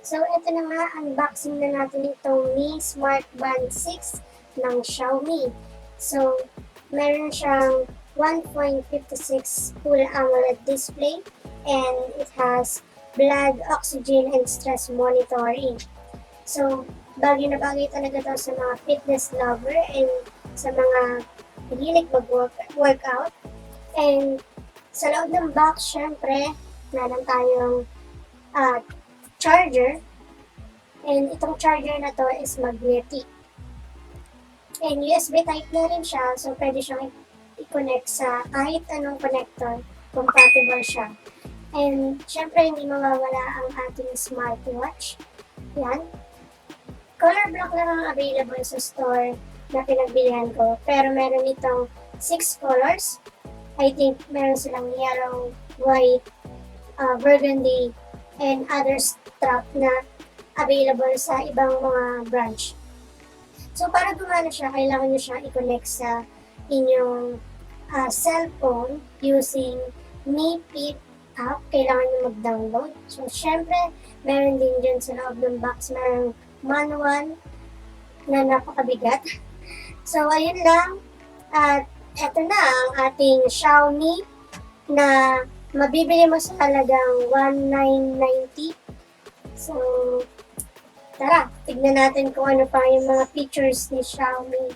So, ito na nga, unboxing na natin itong Mi Smart Band 6 ng Xiaomi. So, meron siyang 1.56 Full AMOLED display and it has blood oxygen and stress monitoring. So, bagay na bagay talaga daw sa mga fitness lover and sa mga hilig mag-workout. And sa loob ng box, syempre, meron tayong charger. And itong charger na to is magnetic. And USB type na rin siya, so pwede siyang i-connect sa kahit anong connector, compatible siya. And syempre hindi mawawala ang ating smartwatch. Yan. Color block lang ang available sa store na pinagbilihan ko, pero meron itong 6 colors. I think meron silang yellow, white, burgundy, and other strap na available sa ibang mga branch. So, para gumana siya, kailangan nyo siya i-connect sa inyong cellphone using Mi Fit app. Kailangan nyo mag-download. So, syempre, meron din dyan sa loob ng box, merong manual na napakabigat. So, ayun lang. At eto na ang ating Xiaomi na mabibili mo sa halagang 1,990. So, tara, tignan natin kung ano pa yung mga features ni Xiaomi